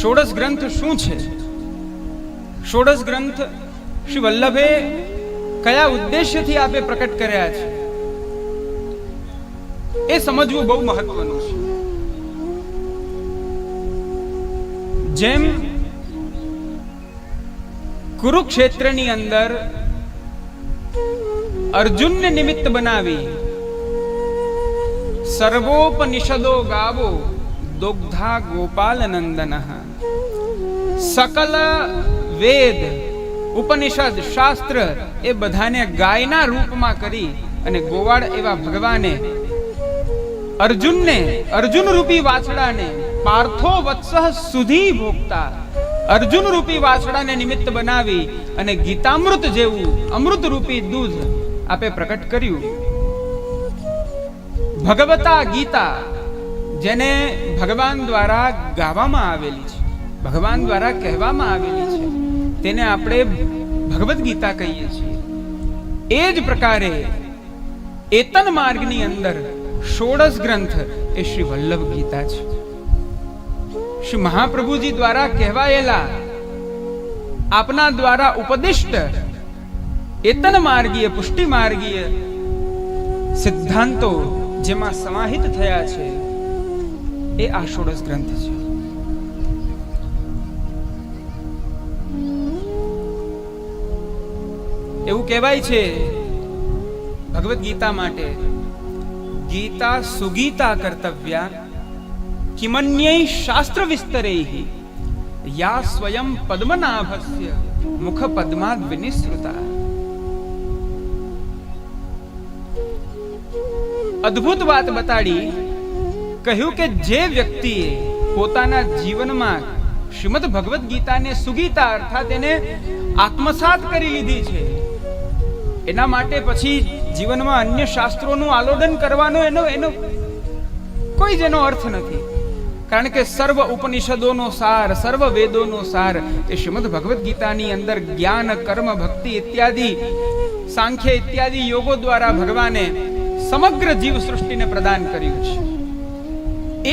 ષોડશ ગ્રંથ શું છે? ષોડશ ગ્રંથ શ્રી વલ્લભે કયા ઉદ્દેશ્યથી આપે પ્રકટ કર્યા છે એ સમજવું બહુ મહત્વનું છે. જેમ કુરુક્ષેત્રની અંદર અર્જુનને નિમિત્ત બનાવી સર્વોપનિષદો ગાવો દુગ્ધા ગોપાલ નંદન, સકલ વેદ ઉપનિષદ શાસ્ત્ર એ બધાને ગાયના રૂપમાં કરી અને ગોવાળ એવા ભગવાને અર્જુનને, અર્જુન રૂપી વાછડાને પાર્થો વત્સઃ સુધી ભોગતા અર્જુન રૂપી વાછડાને નિમિત્ત બનાવી અને ગીતામૃત જેવું અમૃત રૂપી દૂધ આપે પ્રકટ કર્યું. ભગવતા ગીતા જેને ભગવાન દ્વારા ગાવામાં આવેલી છે, ભગવાન દ્વારા કહેવામાં આવેલી છે, તેને આપણે ભગવદ ગીતા કહીએ છીએ. એ જ પ્રકારે એતન માર્ગની અંદર ષોડશ ગ્રંથ એ શ્રી વલ્લભ ગીતા છે. શ્રી મહાપ્રભુજી દ્વારા કહેવાયેલા, આપના દ્વારા ઉપદિષ્ટ એતન માર્ગીય પુષ્ટિ માર્ગીય સિદ્ધાંતો જેમાં સમાહિત થયા છે એ આ ષોડશ ગ્રંથ છે. એવું કહેવાય છે ભગવદ ગીતા માટે, ગીતા સુગીતા કર્તવ્યા કિમન્યૈ શાસ્ત્ર વિસ્તરૈહિ યા સ્વયં પદ્મનાભસ્ય મુખ પદ્માદ વિનિસૃતા. અદ્ભુત વાત બતાડી, કહ્યું કે જે વ્યક્તિએ પોતાના જીવનમાં શ્રીમદ ભગવદ ગીતાને સુગીતા અર્થાત એને આત્મસાત કરી લીધી છે, એના માટે પછી જીવનમાં અન્ય શાસ્ત્રોનું આલોડન કરવાનો એનો કોઈ જેનો અર્થ નથી. કારણ કે સર્વ ઉપનિષદોનો સાર, સર્વ વેદોનો સાર એ શ્રીમદ ભગવદ ગીતાની અંદર જ્ઞાન, કર્મ, ભક્તિ ઇત્યાદિ, સાંખ્ય ઇત્યાદિ યોગો દ્વારા ભગવાને સમગ્ર જીવ સૃષ્ટિને પ્રદાન કર્યું છે.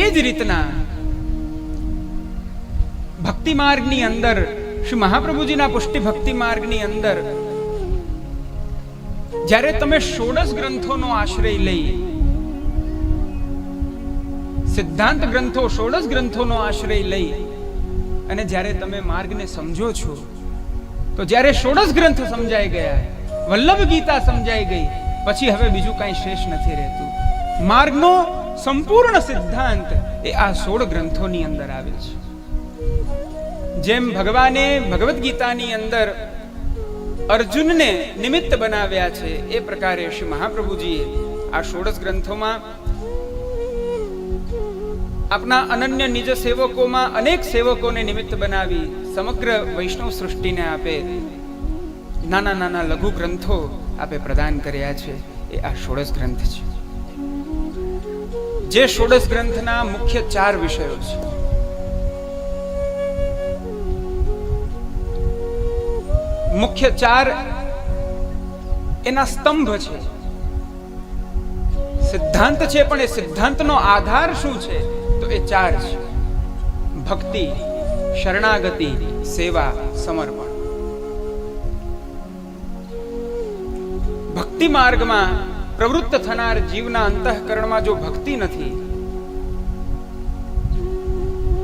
એ જ રીતના ભક્તિ માર્ગની અંદર, શ્રી મહાપ્રભુજીના પુષ્ટિ ભક્તિ માર્ગની અંદર જ્યારે તમે ષોડશ ગ્રંથોનો આશ્રય લઈ, સિદ્ધાંત ગ્રંથો, ષોડશ ગ્રંથોનો આશ્રય લઈ અને જ્યારે તમે માર્ગને સમજો છો, તો જ્યારે ષોડશ ગ્રંથ સમજાઈ ગયા, વલ્લભ ગીતા સમજાઈ ગઈ, પછી હવે બીજું કાંઈ શેષ નથી રહેતું. માર્ગનો સંપૂર્ણ સિદ્ધાંત એ આ 16 ગ્રંથોની અંદર આવે છે. જેમ ભગવાને ભગવદ ગીતાની અંદર અર્જુનને નિમિત્ત બનાવ્યા છે, એ પ્રકારે શ્રી મહાપ્રભુજીએ આ ષોડશ ગ્રંથોમાં આપના અનન્ય નિજ સેવકોમાં અનેક સેવકોને નિમિત્ત બનાવી સમગ્ર વૈષ્ણવ સૃષ્ટિને આપે નાના નાના લઘુ ગ્રંથો આપે પ્રદાન કર્યા છે. એ આ ષોડશ ગ્રંથ છે. જે ષોડશ ગ્રંથના મુખ્ય 4 વિષયો છે. મુખ્ય 4 એના સ્તંભ છે, સિદ્ધાંત છે, પણ એ સિદ્ધાંતનો આધાર શું છે? તો એ 4 છે: ભક્તિ, શરણાગતિ, સેવા, સમર્પણ. ભક્તિ માર્ગમાં પ્રવૃત્ત થનાર જીવના અંતઃકરણમાં જો ભક્તિ નથી,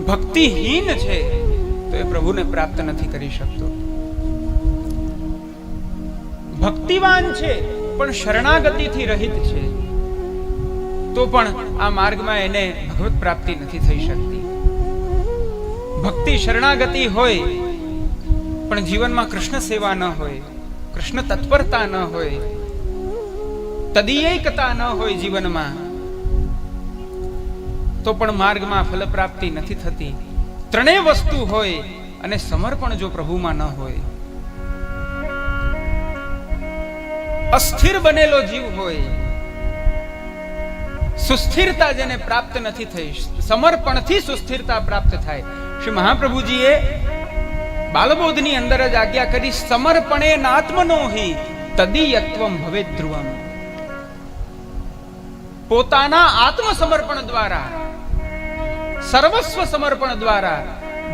ભક્તિહીન છે, તો એ પ્રભુને પ્રાપ્ત નથી કરી શકતો. ભક્તિવાન છે પણ શરણાગતિથી રહિત છે, તો પણ આ માર્ગમાં એને ભગવત પ્રાપ્તિ નથી થઈ શકતી. ભક્તિ શરણાગતિ હોય પણ જીવનમાં કૃષ્ણ સેવા ન હોય, કૃષ્ણ તત્પરતા ન હોય, તદીયૈકતા ન હોય જીવનમાં, તો પણ માર્ગમાં ફલ પ્રાપ્તિ નથી થતી. ત્રણેય વસ્તુ હોય અને સમર્પણ જો પ્રભુમાં ન હોય, અસ્થિર બનેલો જીવ હોય, સુસ્થિરતા જેને પ્રાપ્ત નથી થઈ, સમર્પણથી સુસ્થિરતા પ્રાપ્ત થાય. શ્રી મહાપ્રભુજીએ બાલબોધની અંદર જ આજ્ઞા કરી, સમર્પણે નાત્મનો હિ તદીયત્વમ ભવેત ધ્રુવમ. પોતાના આત્મસમર્પણ દ્વારા, સર્વસ્વ સમર્પણ દ્વારા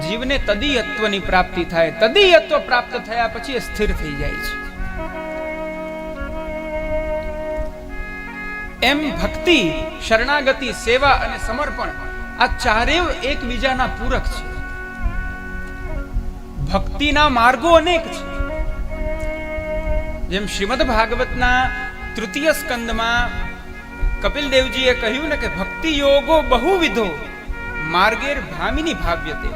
જીવને તદીયત્વની પ્રાપ્તિ થાય. તદીયત્વ પ્રાપ્ત થયા પછી એ સ્થિર થઈ જાય છે. એમ ભક્તિ, શરણાગતિ, સેવા અને સમર્પણ આ ચારેય એકબીજાના પૂરક છે. ભક્તિના માર્ગો અનેક છે. જેમ શ્રીમદ ભાગવતના તૃતીય સ્કંદમાં કપિલ દેવજીએ કહ્યું ને કે ભક્તિ યોગો બહુવિધો માર્ગેર ભામિની ભાવ્યતે.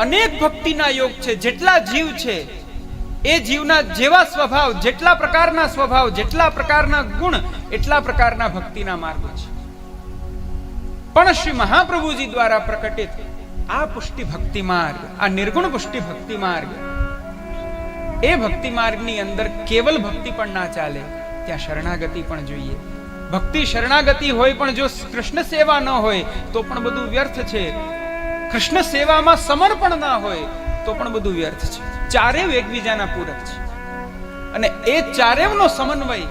અનેક ભક્તિના યોગ છે. જેટલા જીવ છે એ જીવના જેવા સ્વભાવ, જેટલા પ્રકારના સ્વભાવ, જેટલા પ્રકારના ગુણ, એટલા પ્રકારના ભક્તિના માર્ગો છે. પણ શ્રી મહાપ્રભુજી દ્વારા પ્રકટિત આ પુષ્ટિ ભક્તિ માર્ગ, આ નિર્ગુણ પુષ્ટિ ભક્તિ માર્ગ, એ ભક્તિ માર્ગની અંદર કેવલ ભક્તિ પણ ના ચાલે, ત્યાં શરણાગતિ પણ જોઈએ. ભક્તિ શરણાગતિ હોય પણ જો કૃષ્ણ સેવા ન હોય તો પણ બધું વ્યર્થ છે. કૃષ્ણ સેવામાં સમર્પણ ના હોય તો પણ બધું વ્યર્થ છે. ચારેય એકબીજાના પૂરક છે. અને એ ચારેયનો સમન્વય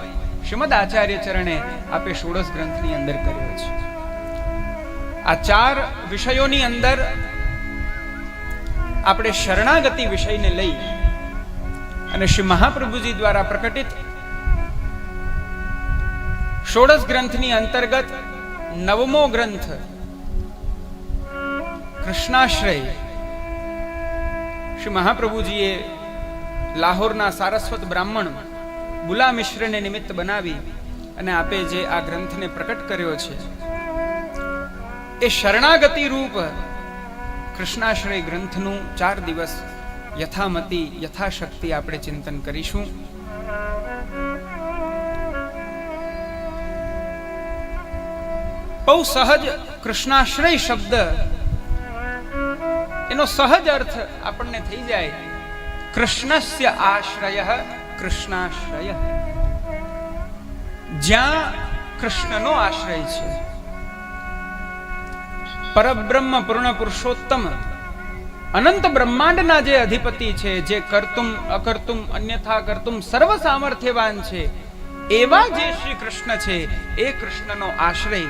શ્રીમદ આચાર્ય ચરણે આપે ષોડશ ગ્રંથની અંદર કર્યો છે. આ ચાર વિષયોની અંદર આપણે શરણાગતિ વિષયને લઈ અને શ્રી મહાપ્રભુજી દ્વારા પ્રકટિત ષોડશ ગ્રંથની અંતર્ગત નવમો ગ્રંથ કૃષ્ણાશ્રય શ્રી મહાપ્રભુજીએ લાહોરના સારસ્વત બ્રાહ્મણ બુલા મિશ્રને નિમિત્ત બનાવી અને આપે જે આ ગ્રંથને પ્રકટ કર્યો છે, એ શરણાગતિ રૂપ કૃષ્ણાશ્રય ગ્રંથનું 4 દિવસ યથામતિ યથાશક્તિ આપણે ચિંતન કરીશું. બહુ સહજ કૃષ્ણાશ્રય શબ્દ એનો સહજ અર્થ આપણને થઈ જાય કૃષ્ણસ્ય આશ્રય કૃષ્ણાશ્રય. જ્યાં કૃષ્ણનો આશ્રય છે, પરબ્રહ્મ પૂર્ણ પુરુષોત્તમ અનંત બ્રહ્માંડના જે અધિપતિ છે, જે કર્તુમ અકર્તુમ અન્યથા કર્તુમ સર્વ સામર્થ્યવાન છે, એવા જે શ્રી કૃષ્ણ છે, એ કૃષ્ણનો આશ્રય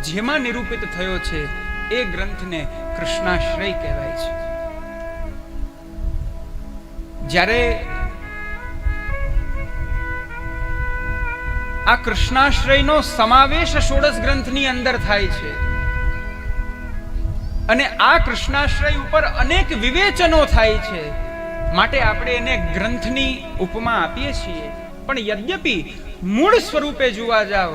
જેમાં નિરૂપિત થયો છે એ ગ્રંથને કૃષ્ણાશ્રય કહેવાય છે. જ્યારે આ કૃષ્ણાશ્રયનો સમાવેશ ષોડશ ગ્રંથની અંદર થાય છે અને આ કૃષ્ણાશ્રય ઉપર અનેક વિવેચનો થાય છે, માટે આપણે એને ગ્રંથની ઉપમા આપીએ છીએ. પણ યદ્યપિ મૂળ સ્વરૂપે જોવા જાવ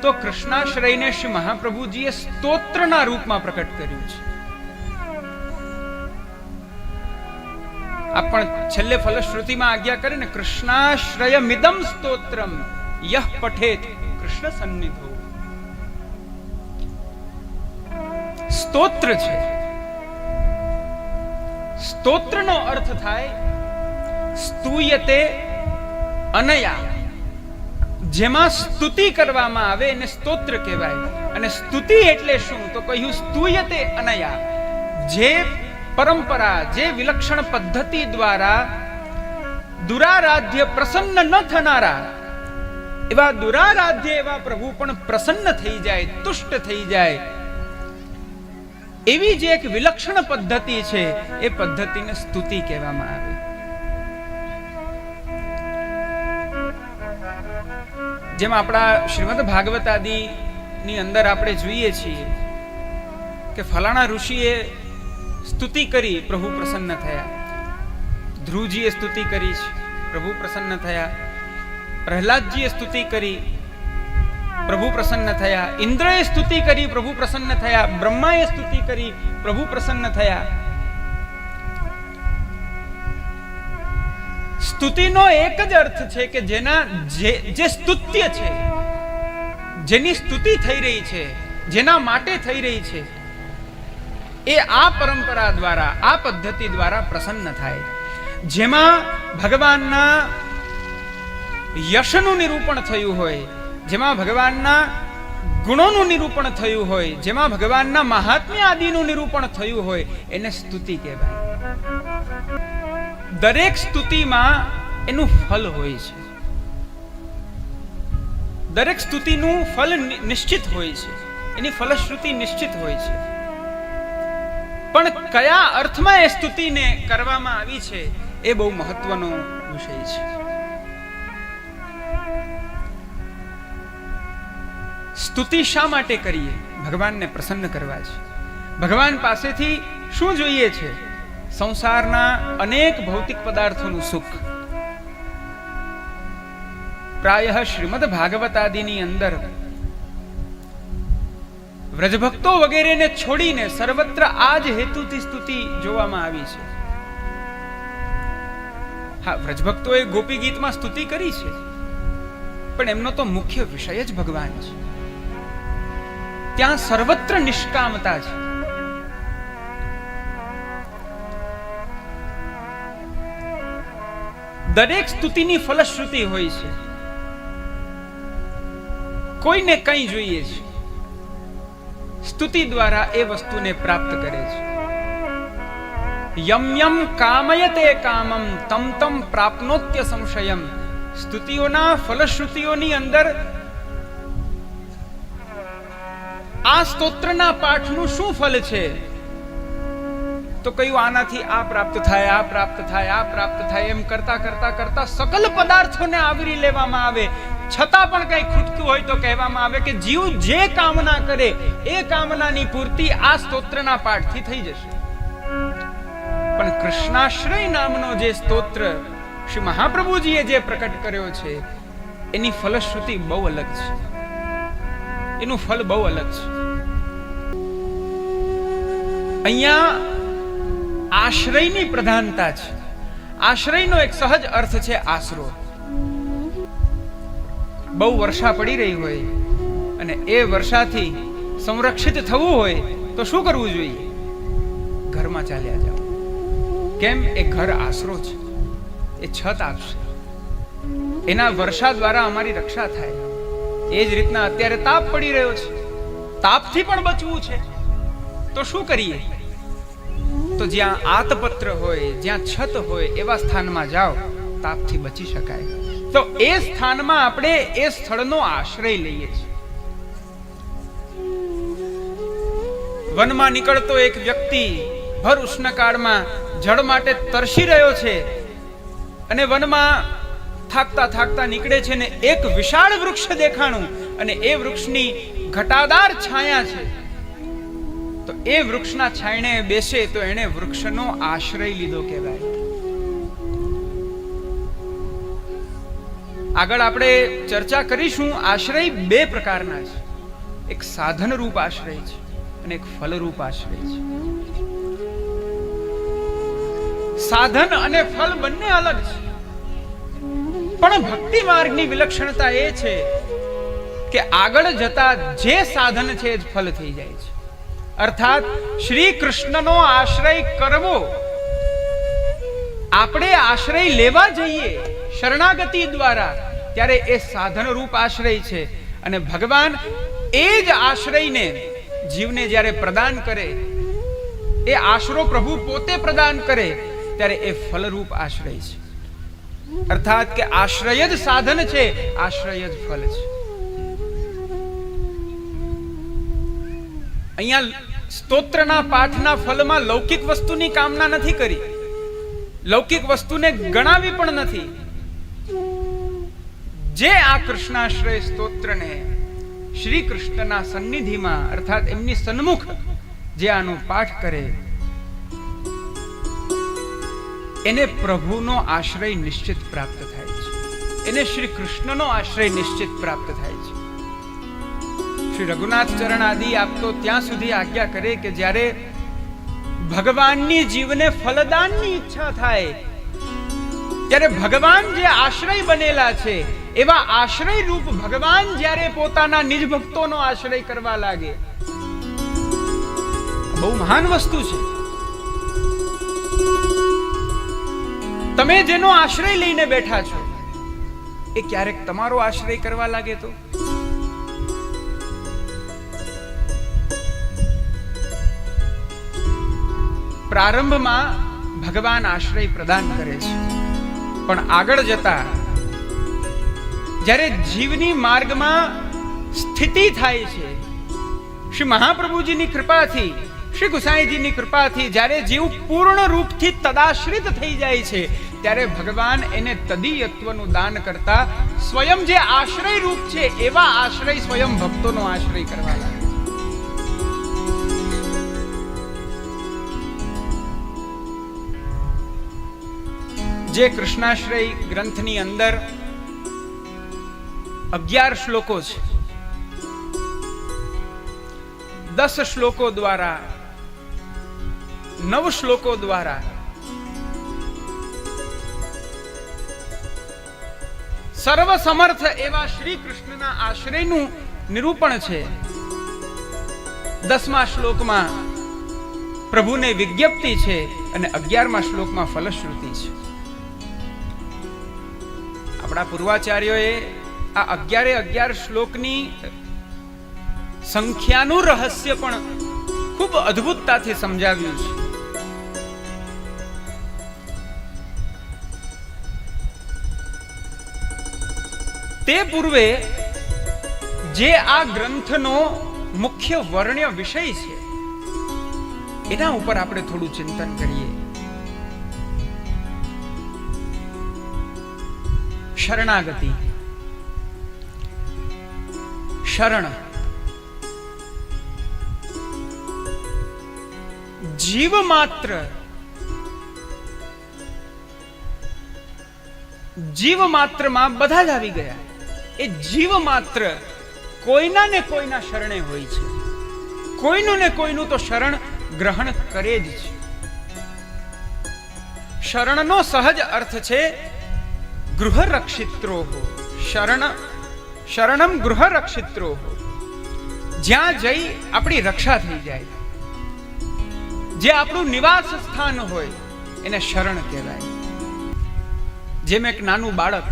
તો કૃષ્ણાશ્રયને શ્રી મહાપ્રભુજીએ સ્તોત્રના રૂપમાં પ્રકટ કર્યું છે. આ પણ છેલ્લે ફલશ્રુતિમાં આજ્ઞા કરે ને, કૃષ્ણાશ્રય મિદમ સ્તોત્રમ યહ પઠેત કૃષ્ણ સન્નિધો. સ્તોત્ર છે. સ્તોત્રનો અર્થ થાય સ્તુયતે અનયા. જેમાં સ્તુતિ કરવામાં આવે એને સ્તોત્ર કહેવાય. અને સ્તુતિ એટલે શું? તો કહ્યું સ્તુયતે અનયા. જે પરંપરા, જે વિલક્ષણ પદ્ધતિ દ્વારા દુરારાધ્ય પ્રસન્ન ન થનારા એવા દુરારાધ્ય એવા પ્રભુ પણ પ્રસન્ન થઈ જાય, તુષ્ટ થઈ જાય, એવી જે એક વિલક્ષણ પદ્ધતિ છે એ પદ્ધતિને સ્તુતિ કહેવામાં આવે. જેમ આપણા શ્રીમદ ભાગવત આદિની અંદર આપણે જોઈએ છીએ કે ફલાણા ઋષિએ સ્તુતિ કરી, પ્રભુ પ્રસન્ન થયા. ધ્રુવજીએ સ્તુતિ કરી, પ્રભુ પ્રસન્ન થયા. પ્રહલાદજીએ સ્તુતિ કરી, પ્રભુ પ્રસન્ન થયા. ઇન્દ્રએ સ્તુતિ કરી, પ્રભુ પ્રસન્ન થયા. બ્રહ્માએ સ્તુતિ કરી, પ્રભુ પ્રસન્ન થયા. સ્તુતિનો એક જ અર્થ છે કે જે સ્તુત્ય છે, જેની સ્તુતિ થઈ રહી છે, જેના માટે થઈ રહી છે, એ આ પરંપરા દ્વારા, આ પદ્ધતિ દ્વારા પ્રસન્ન થાય. જેમાં ભગવાનના યશનું નિરૂપણ થયું હોય, જેમાં ભગવાનના ગુણોનું નિરૂપણ થયું હોય, જેમાં ભગવાનના મહાત્મ્ય આદિનું નિરૂપણ થયું હોય, એને સ્તુતિ કહેવાય. દરેક સ્તુતિમાં એનું ફલ હોય છે. દરેક સ્તુતિનું ફલ નિશ્ચિત હોય છે, એની ફલશ્રુતિ નિશ્ચિત હોય છે. પણ કયા અર્થમાં એ સ્તુતિને કરવામાં આવી છે એ બહુ મહત્વનો વિષય છે. સ્તુતિ શા માટે કરીએ? ભગવાનને પ્રસન્ન કરવા છે. ભગવાન પાસેથી શું જોઈએ છે? સંસારના અનેક ભૌતિક પદાર્થોનું સુખ. પ્રાયઃ શ્રીમદ ભાગવતાદિની અંદર વ્રજભક્તો વગેરેને છોડીને સર્વત્ર આ જ હેતુથી સ્તુતિ જોવામાં આવી છે. હા, વ્રજભક્તોએ ગોપી ગીતમાં સ્તુતિ કરી છે, પણ એમનો તો મુખ્ય વિષય જ ભગવાન છે. ત્યાં સર્વત્ર નિષ્કામતા છે. દરેક સ્તુતિની ફલશ્રુતિ હોય છે. કોઈને કંઈ જોઈએ છે, સ્તુતિ દ્વારા એ વસ્તુને પ્રાપ્ત કરે છે. યમ યમ કામયતે કામમ તમ તમ પ્રાપ્નોત્ય સંશયમ. સ્તુતિઓના ફલશ્રુતિઓની અંદર આ સ્તોત્રના પાઠનું શું ફલ છે? તો કયું આનાથી આ પ્રાપ્ત થાય, આ પ્રાપ્ત થાય, આ પ્રાપ્ત થાય, એમ કરતા કરતા કરતા સકલ પદાર્થોને આવરી લેવામાં આવે. છતાં પણ કઈ ખૂટતું હોય તો કહેવામાં આવે કે જીવ જે કામના કરે એ કામનાની પૂર્તિ આ સ્તોત્રના પાઠથી થઈ જશે. પણ કૃષ્ણાશ્રય નામનો જે સ્તોત્ર શ્રી મહાપ્રભુજીએ જે પ્રકટ કર્યો છે એની ફલશ્રુતિ બહુ અલગ છે, એનું ફળ બહુ અલગ છે. અહીંયા આશ્રયની પ્રધાનતા છે. આશ્રયનો એક સહજ અર્થ છે આશરો. બહુ વર્ષા પડી રહી હોય અને એ વર્ષાથી સંરક્ષિત થવું હોય તો શું કરવું જોઈએ? ઘરમાં ચાલ્યા જાઓ. કેમ? એ ઘર આશરો છે, એ છત આપશે, એના વર્ષા દ્વારા અમારી રક્ષા થાય. એ જ રીતના અત્યારે તાપ પડી રહ્યો છે, તાપથી પણ બચવું છે તો શું કરીએ? તો જ્યાં આતપત્ર હોય, જ્યાં છત હોય એવા સ્થાનમાં જાઓ, તાપથી બચી શકાય. તો એ સ્થાનમાં આપણે એ સ્થળનો આશ્રય લઈએ છીએ. વનમાં નીકળતો એક વ્યક્તિ ભર ઉષ્ણકાળમાં જળ માટે તરસી રહ્યો છે અને વનમાં થાકતા થાકતા નીકળે છે ને એક વિશાળ વૃક્ષ દેખાણું અને એ વૃક્ષની ઘટાદાર છાયા છે. તો એ વૃક્ષના છાયણે બેસે તો એને વૃક્ષનો આશ્રય લીધો કહેવાય. આગળ આપણે ચર્ચા કરીશું. આશ્રય બે પ્રકારના છે. એક સાધન રૂપ આશ્રય છે અને એક ફલરૂપ આશ્રય છે. સાધન અને ફલ બંને અલગ છે, પણ ભક્તિ માર્ગની વિલક્ષણતા એ છે કે આગળ જતા જે સાધન છે એ જ ફલ થઈ જાય છે. અર્થાત શ્રી કૃષ્ણનો આશ્રય કરવો, આપણે આશ્રય લેવા જઈએ શરણાગતિ દ્વારા, ત્યારે એ સાધન રૂપ આશ્રય છે. અને ભગવાન એ જ આશ્રયને જીવને જ્યારે પ્રદાન કરે, એ આશરો પ્રભુ પોતે પ્રદાન કરે, ત્યારે એ ફલરૂપ આશ્રય છે. અર્થાત કે આશ્રય જ સાધન છે, આશ્રય જ ફલ છે. અહીંયા સ્તોત્રના પાઠના ફલમાં લૌકિક વસ્તુની કામના નથી કરી, લૌકિક વસ્તુને ગણાવી પણ નથી. જે આ કૃષ્ણાશ્રય સ્તોત્રને શ્રી કૃષ્ણના સન્નિધિમાં અર્થાત એમની સન્મુખ જે આનો પાઠ કરે એને પ્રભુનો આશ્રય નિશ્ચિત પ્રાપ્ત થાય છે, એને શ્રી કૃષ્ણનો આશ્રય નિશ્ચિત પ્રાપ્ત થાય છે. શ્રી રઘુનાથ ચરણ આદિ આપતો ત્યાં સુધી આજ્ઞા કરે કે જ્યારે ભગવાનની જીવને ફલદાનની ઈચ્છા થાય ત્યારે ભગવાન જે આશ્રય બનેલા છે એવા આશ્રય રૂપ ભગવાન જ્યારે પોતાના નિજ ભક્તોનો આશ્રય કરવા લાગે, બહુ મહાન વસ્તુ છે. તમે જેનો આશ્રય લઈને બેઠા છો એ ક્યારેક તમારો આશ્રય કરવા લાગે તો પ્રારંભમાં ભગવાન આશ્રય પ્રદાન કરે છે, પણ આગળ જતા જ્યારે જીવની માર્ગમાં સ્થિતિ થાય છે, શ્રી મહાપ્રભુજીની કૃપાથી શ્રી ગુસાઈજીની કૃપાથી જ્યારે જીવ પૂર્ણ રૂપથી તદાશ્રિત થઈ જાય છે ત્યારે ભગવાન એને તદીયત્વનું દાન કરતા સ્વયં જે આશ્રય રૂપ છે એવા આશ્રય સ્વયં ભક્તોનો આશ્રય કરવા લાગે. જે કૃષ્ણાશ્રય ગ્રંથની અંદર 11 શ્લોકો છે, 10 શ્લોકો દ્વારા 9 શ્લોકો દ્વારા સર્વ સમર્થ એવા શ્રી કૃષ્ણના આશ્રયનું નિરૂપણ છે. 10મા શ્લોકમાં પ્રભુને વિજ્ઞપ્તિ છે અને 11મા શ્લોકમાં ફલશ્રુતિ છે. આપણા પૂર્વાચાર્યોએ આ 11 શ્લોકની સંખ્યાનું રહસ્ય પણ ખૂબ અદ્ભુતતાથી સમજાવ્યું છે. તે પૂર્વે જે આ ગ્રંથનો મુખ્ય વર્ણ્ય વિષય છે એના ઉપર આપણે થોડું ચિંતન કરીએ. શરણાગતિ, શરણ જીવ માત્ર માં બધા જ આવી ગયા. એ જીવ માત્ર કોઈના ને કોઈના શરણે હોય છે. કોઈનું ને કોઈનું તો શરણ ગ્રહણ કરે જ છે. શરણનો સહજ અર્થ છે ગૃહ રક્ષિત્રોહ. શરણમ ગૃહ રક્ષિત્રોહ. જ્યાં જઈ આપણી રક્ષા થઈ જાય, જે આપણું નિવાસ સ્થાન હોય એને શરણ કહેવાય. જેમ એક નાનું બાળક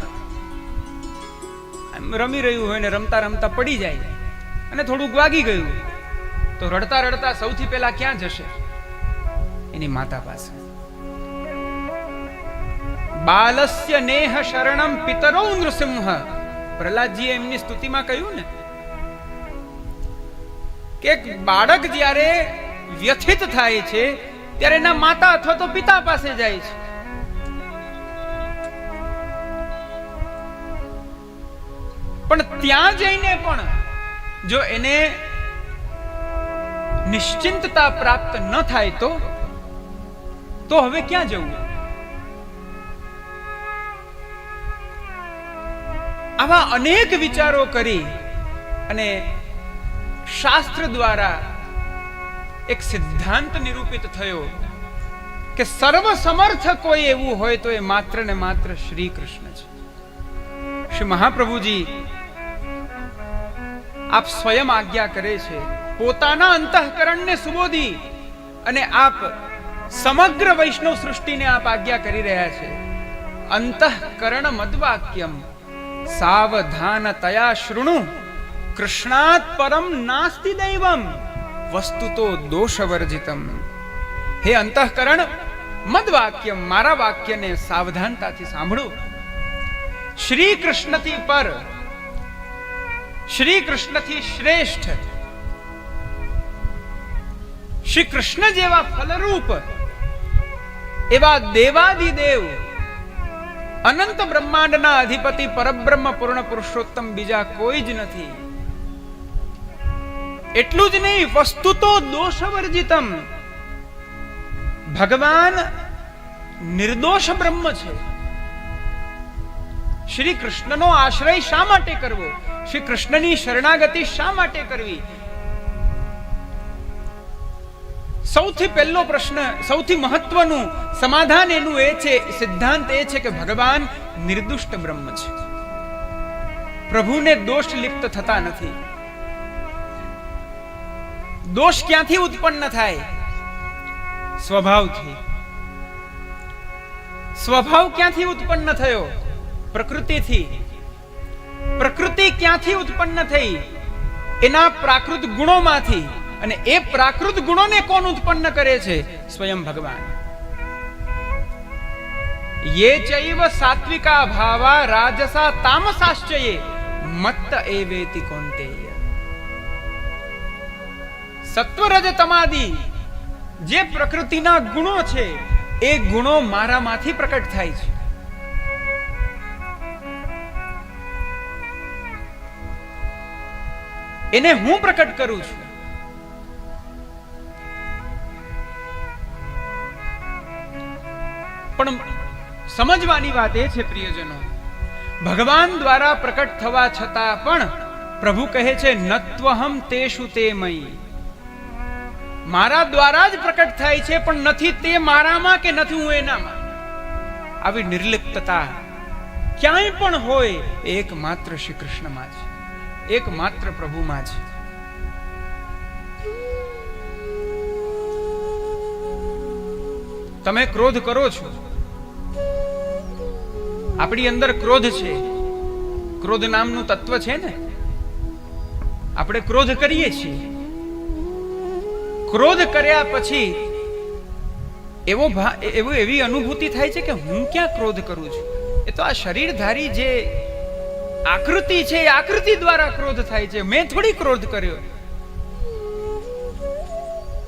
રમી રહ્યું હોય ને રમતા રમતા પડી જાય અને થોડુંક વાગી ગયું તો રડતા રડતા સૌથી પહેલા ક્યાં જશે? એની માતા પાસે. બાલસ્ય નેહ શરણમ પિતરો નૃસિંહ. પ્રહલાદજીએ એમની સ્તુતિમાં કહ્યું ને કે બાળક જ્યારે વ્યથિત થાય છે ત્યારે એના માતા અથવા તો પિતા પાસે જાય છે. પણ ત્યાં જઈને પણ જો એને નિશ્ચિંતતા પ્રાપ્ત ન થાય તો હવે ક્યાં જવું? આવા અનેક વિચારો કરી અને શાસ્ત્ર દ્વારા એક સિદ્ધાંત નિરૂપિત થયો કે સર્વ સમર્થ કોઈ એવું હોય તો એ માત્ર ને માત્ર શ્રી કૃષ્ણ છે. શ્રી મહાપ્રભુજી આપ સ્વયં આજ્ઞા કરે છે, પોતાના અંતઃકરણને સુબોધી અને આપ સમગ્ર વૈષ્ણવ સૃષ્ટિને આપ આજ્ઞા કરી રહ્યા છે. અંતઃકરણ મદ્વાક્યમ સાવધાનતયા શૃણુ કૃષ્ણાત પરમ નાસ્તિ દૈવમ વસ્તુતો દોષવર્જિતમ. હે અંતઃકરણ, મદ્વાક્યમ, મારા વાક્યને સાવધાનતાથી સાંભળો. શ્રી કૃષ્ણથી પર, શ્રી કૃષ્ણથી શ્રેષ્ઠ, શ્રી કૃષ્ણ જેવા ફલરૂપ એવા દેવાદિદેવ અનંત બ્રહ્માંડના અધિપતિ પરબ્રહ્મ પૂર્ણ પુરુષોત્તમ બીજા કોઈ જ નથી. એટલું જ નહીં, વસ્તુ તો દોષવર્જિતમ, ભગવાન નિર્દોષ બ્રહ્મ છે. શ્રી કૃષ્ણનો આશ્રય શા માટે કરવો? શ્રી કૃષ્ણની શરણાગતિ શા માટે કરવી? સૌથી પહેલો પ્રશ્ન, સૌથી મહત્વનું સમાધાન એનું એ છે, સિદ્ધાંત એ છે કે ભગવાન નિર્દુષ્ટ બ્રહ્મ છે. પ્રભુને દોષ લિપ્ત થતા નથી. દોષ ક્યાંથી ઉત્પન્ન થાય? સ્વભાવથી. સ્વભાવ ક્યાંથી ઉત્પન્ન થયો? પ્રકૃતિથી. પ્રકૃતિ ક્યાંથી ઉત્પન્ન થઈ? એના પ્રાકૃત ગુણોમાંથી. અને એ પ્રાકૃત ગુણોને કોણ ઉત્પન્ન કરે છે? સ્વયં ભગવાન. યે ચૈવ સાત્વિકા ભાવા રાજસા તામસાશ્ચયે મત્ત એવેતિ કૌંતેય. સત્વ રજ તમાદિ જે પ્રકૃતિના ગુણો છે એ ગુણો મારામાંથી પ્રકટ થાય છે. એને હું પ્રકટ કરું છું. પણ સમજવાની વાત એ છે પ્રિયજનો, ભગવાન દ્વારા પ્રકટ થવા છતાં પણ પ્રભુ કહે છે નત્વહમ તેષુ તે મયી. મારા દ્વારા જ પ્રકટ થાય છે પણ નથી તે મારામાં કે નથી હું એનામાં. આવી નિર્લિપ્તતા ક્યાંય પણ હોય એકમાત્ર શ્રી કૃષ્ણમાં છે, એકમાત્ર પ્રભુમાં છે. તમે ક્રોધ કરો છો, આપણી અંદર ક્રોધ છે, ક્રોધ નામનું તત્વ છે ને, આપણે ક્રોધ કરીએ છીએ. ક્રોધ કર્યા પછી એવી અનુભૂતિ થાય છે કે હું ક્યાં ક્રોધ કરું છું. એ તો આ શરીરધારી જે આકૃતિ છે એ આકૃતિ દ્વારા ક્રોધ થાય છે. મેં થોડી ક્રોધ કર્યો,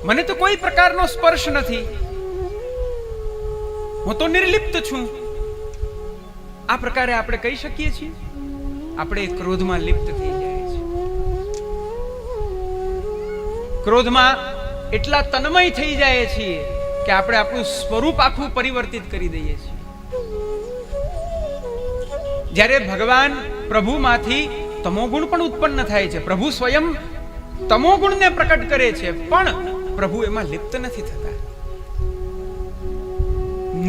મને તો કોઈ પ્રકારનો સ્પર્શ નથી, હું તો નિર્લિપ્ત છું. આ પ્રકારે આપણે કહી શકીએ છીએ. આપણે ક્રોધમાં લિપ્ત થઈ જાય છે, ક્રોધમાં એટલા તન્મય થઈ જાય છીએ કે આપણે આપણું સ્વરૂપ આખું પરિવર્તિત કરી દઈએ છીએ. જ્યારે ભગવાન પ્રભુમાંથી તમોગુણ પણ ઉત્પન્ન થાય છે, પ્રભુ સ્વયં તમોગુણને પ્રકટ કરે છે, પણ પ્રભુ એમાં લિપ્ત નથી થતા.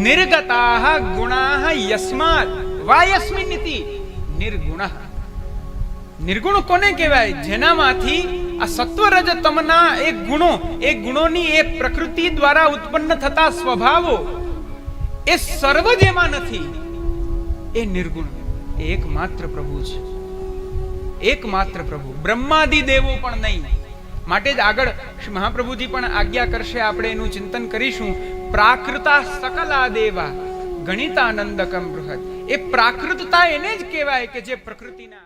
નિર્ગતાઃ ગુણાઃ યસ્માત વાયસ્મિનિતિ નિર્ગુણઃ. નિર્ગુણ કોને કહેવાય? જેનામાંથી આ સત્વ રજ તમના એ ગુણોની એ પ્રકૃતિ દ્વારા ઉત્પન્ન થતા સ્વભાવો એ સર્વ જેમાં નથી, એ નિર્ગુણ. એકમાત્ર પ્રભુ છે, એકમાત્ર પ્રભુ. બ્રહ્માદિ દેવો પણ નહીં. માટે જ આગળ મહાપ્રભુજી પણ આજ્ઞા કરશે, આપણે એનું ચિંતન કરીશું. પ્રાકૃતા સકલા દેવા ગણિતાનંદકમ બૃહદ. એ પ્રાકૃતતા એને જ કહેવાય કે જે પ્રકૃતિના